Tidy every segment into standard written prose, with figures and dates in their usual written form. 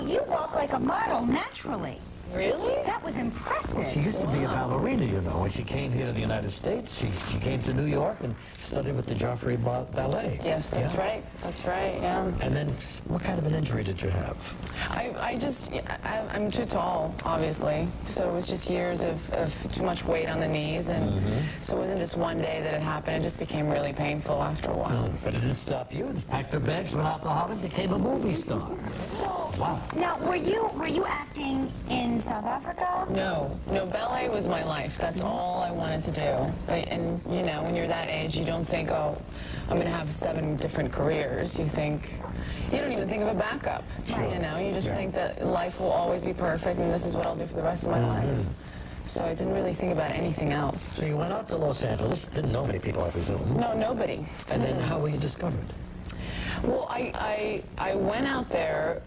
know, you walk like a model naturally. Really? That was impressive. She used to be a ballerina, you know. When she came here to the United States, she came to New York and studied with the Joffrey Ballet. Yes, that's right. That's right, yeah. And then, what kind of an injury did you have? I'm too tall, obviously. So it was just years of too much weight on the knees. And so it wasn't just one day that it happened. It just became really painful after a while. But it didn't stop you. Just packed her bags, went out to Hollywood, became a movie star. So, wow. Now, were you acting in South Africa? No, ballet was my life. That's all I wanted to do. And, you know, when you're that age, you don't think, oh, I'm going to have 7 different careers. You don't even think of a backup. Sure. You know, you just think that life will always be perfect and this is what I'll do for the rest of my life. So I didn't really think about anything else. So you went out to Los Angeles, didn't know many people, I presume. No, nobody. And then how were you discovered? Well, I went out there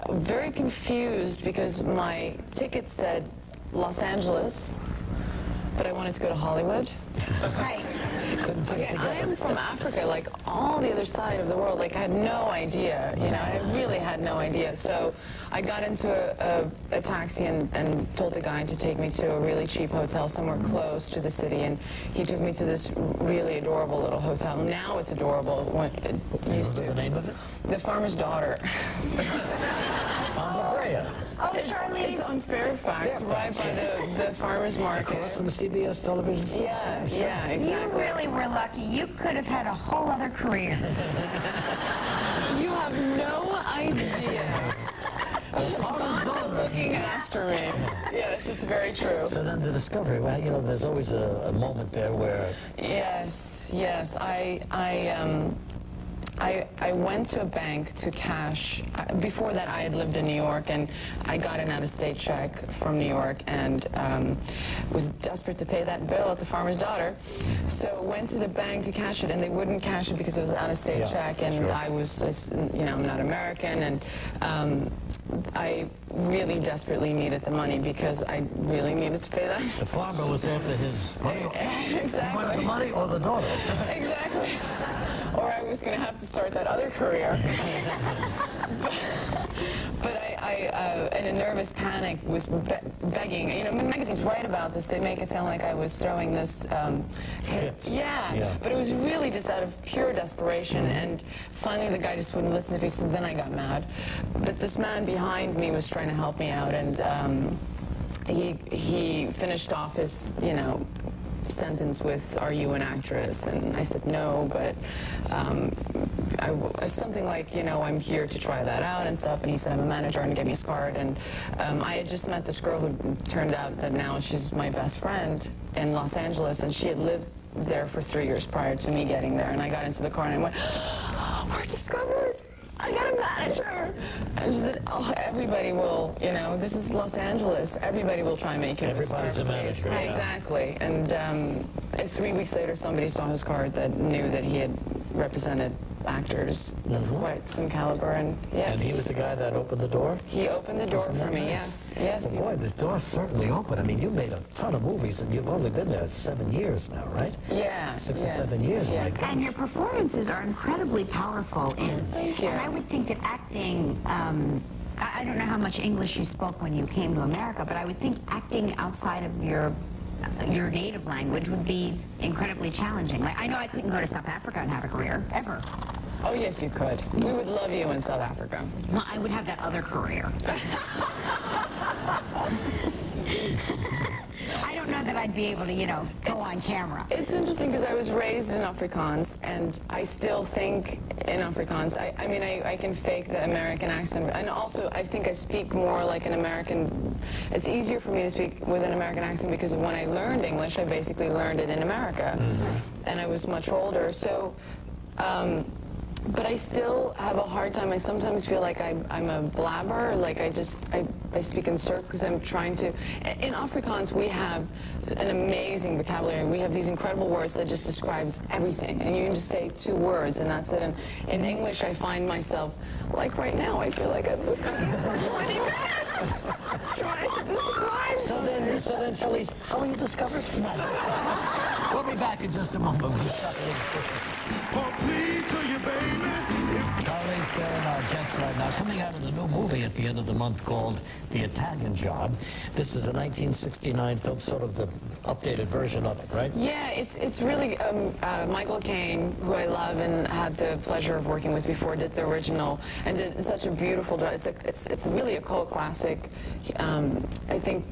very confused because my ticket said Los Angeles, but I wanted to go to Hollywood. Right. Couldn't put it together. I am from Africa, like all the other side of the world. Like I had no idea, you know, I really had no idea. So I got into a taxi and told the guy to take me to a really cheap hotel somewhere close to the city, and he took me to this really adorable little hotel. Now it's adorable. When it used to. The name of it? The Farmer's Daughter. On La Brea. Oh, Charlize. It's on Fairfax, right by the farmer's market. Across from the CBS television? Yeah, exactly. You really were lucky. You could have had a whole other career. You have no idea. God was looking after me. Yes, it's very true. So then the discovery, well, you know, there's always a moment there where... Yes. I went to a bank to cash. Before that, I had lived in New York, and I got an out-of-state check from New York and was desperate to pay that bill at the Farmer's Daughter. So went to the bank to cash it, and they wouldn't cash it because it was an out-of-state check, and I was, just, you know, I'm not American, and I really desperately needed the money because I really needed to pay that. The farmer was after his money. Exactly. Wanted the money or the daughter. Exactly. Or I was going to have to start that other career. but I, in a nervous panic, was begging. You know, magazines write about this. They make it sound like I was throwing this... Yeah, but it was really just out of pure desperation. And finally, the guy just wouldn't listen to me, so then I got mad. But this man behind me was trying to help me out, and he finished off his, you know, sentence with, "Are you an actress?" And I said no, but something like, you know, "I'm here to try that out," and stuff. And he said, "I'm a manager," and gave me his card. And I had just met this girl who turned out that now she's my best friend in Los Angeles, and she had lived there for 3 years prior to me getting there. And I got into the car and I went, "Oh, we're discovered. I got a manager." And she said, "Oh, everybody will, you know, this is Los Angeles. Everybody will try and make it." Everybody's a manager. Yeah. Exactly. And 3 weeks later, somebody saw his card that knew that he had represented actors of quite some caliber. And And he was the guy that opened the door? He opened the door for me, nice? yes. Well, boy, this door's certainly open. I mean, you made a ton of movies, and you've only been there 7 years now, right? Yeah. 6 or 7 years, my goodness. And your performances are incredibly powerful. Thank you. And I would think that acting, I don't know how much English you spoke when you came to America, but I would think acting outside of your native language would be incredibly challenging. Like, I know I couldn't go to South Africa and have a career, ever. Oh, yes, you could. We would love you in South Africa. Well, I would have that other career. I don't know that I'd be able to, you know, go on camera. It's interesting because I was raised in Afrikaans, and I still think in Afrikaans. I mean, I can fake the American accent, and also I think I speak more like an American. It's easier for me to speak with an American accent because when I learned English, I basically learned it in America, and I was much older. So, but I still have a hard time. I sometimes feel like I'm a blabber, like I speak in circles because I'm trying to. In Afrikaans, we have an amazing vocabulary. We have these incredible words that just describes everything, and you can just say 2 words, and that's it. And in English, I find myself, like right now, I feel like I've been speaking for 20 minutes trying to describe. So then, Charlize, how were you discovered? We'll be back in just a moment. Oh, please, to you, baby. Charlize Theron, our guest right now, coming out of the new movie at the end of the month called The Italian Job. This is a 1969 film, sort of the updated version of it, right? Yeah, it's really Michael Caine, who I love and had the pleasure of working with before, did the original and did such a beautiful job. It's really a cult classic. I think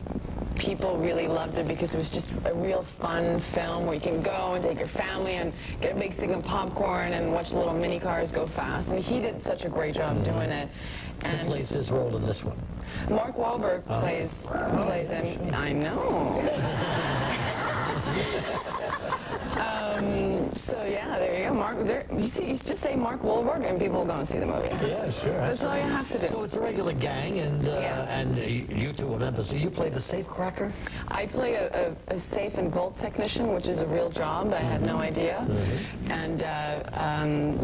people really loved it because it was just a real fun film where you can go and take your family and get a big thing of popcorn and watch little mini cars go fast. And he did such a great job doing it. Who plays his role in this one? Mark Wahlberg plays him. I know. So yeah, there you go. Mark, you see, you just say Mark Wahlberg and people will go and see the movie. Yeah, sure. That's all you have to do. So it's a regular gang, and you two are members. So you play the safe cracker? I play a safe and vault technician, which is a real job. I had no idea. And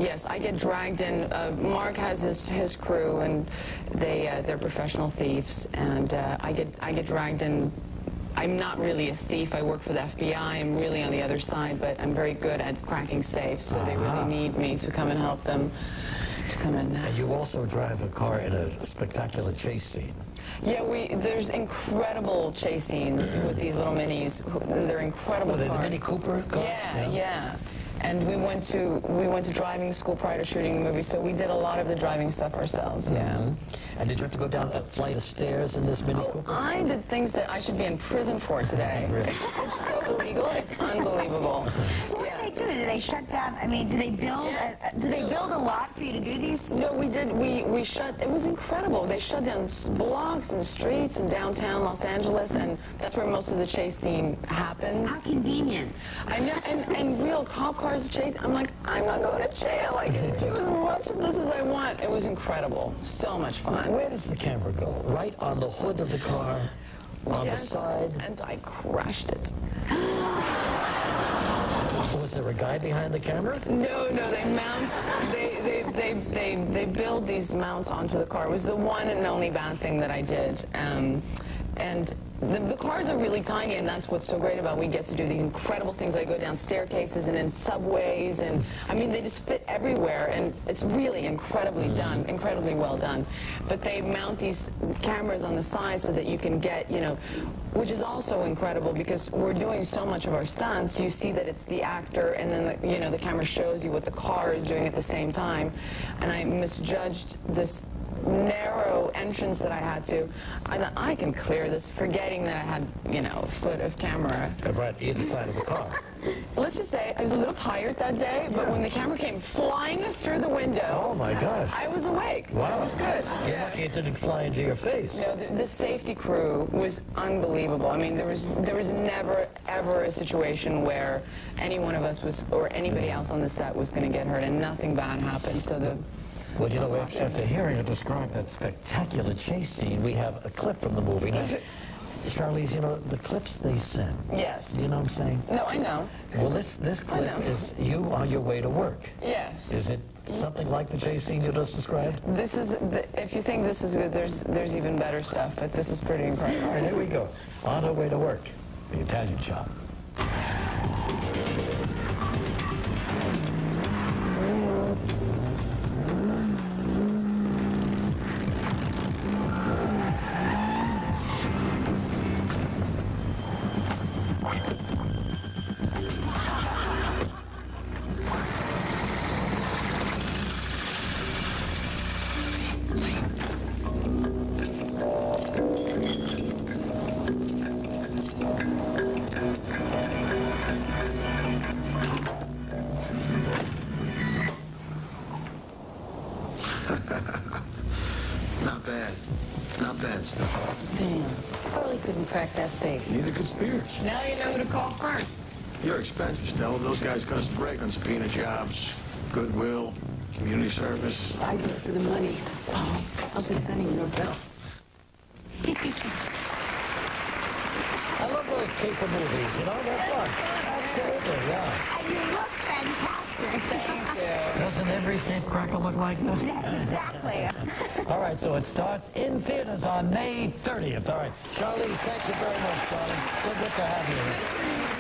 yes, I get dragged in. Mark has his crew, and they're professional thieves, and I get dragged in. I'm not really a thief. I work for the FBI. I'm really on the other side, but I'm very good at cracking safes, so they really need me to come and help them to come in. And you also drive a car in a spectacular chase scene. Yeah, there's incredible chase scenes with these little minis. They're incredible Are they cars. the Mini Cooper cars? Yeah. And we went to driving school prior to shooting the movie, so we did a lot of the driving stuff ourselves. Yeah. And did you have to go down a flight of stairs in this Mini Cooper? I did things that I should be in prison for today. It's so illegal. It's unbelievable. So what do they do? Do they shut down? I mean, do they build a lot for you to do these? No, we did. We shut. It was incredible. They shut down blocks and streets in downtown Los Angeles, and that's where most of the chase scene happens. How convenient. I know, and real cop cars chase. I'm like, I'm not going to jail. I can do as much of this as I want. It was incredible. So much fun. Where does the camera go? Right on the hood of the car, on the side? And I crashed it. Was there a guy behind the camera? No, they mount. They build these mounts onto the car. It was the one and only bad thing that I did. And the cars are really tiny, and that's what's so great about we get to do these incredible things like go down staircases and in subways, and I mean they just fit everywhere, and it's really incredibly done, incredibly well done. But they mount these cameras on the side so that you can get, which is also incredible because we're doing so much of our stunts. You see that it's the actor, and then the camera shows you what the car is doing at the same time. And I misjudged this narrow entrance that I had to. I thought, I can clear this, forgetting that I had, a foot of camera. Right, either side of the car. Let's just say I was a little tired that day, but when the camera came flying through the window, Oh my gosh. I was awake. Wow. It was good. You're lucky it didn't fly into your face. No, the safety crew was unbelievable. I mean, there was never, ever a situation where any one of us was, or anybody else on the set was going to get hurt, and nothing bad happened. So Well, after hearing her describe that spectacular chase scene, we have a clip from the movie. Now, Charlize, the clips they send. Yes. You know what I'm saying? No, I know. Well, this clip is you on your way to work. Yes. Is it something like the chase scene you just described? This is, if you think this is good, there's even better stuff, but this is pretty incredible. All right, here we go. On her way to work, the Italian Job. Not bad stuff. Damn. Probably couldn't crack that safe. Neither could Spears. Now you know who to call first. Your expenses, Stella. Those guys cut us a break on subpoena jobs, Goodwill, community service. I do it for the money. I'll be sending you a bill. I love those caper movies, they're fun. Absolutely, yeah. And you look fantastic. Thank you. Doesn't every safe cracker look like this? Yes, exactly. All right, so it starts in theaters on May 30th. All right, Charlize, thank you very much, darling. So good to have you here.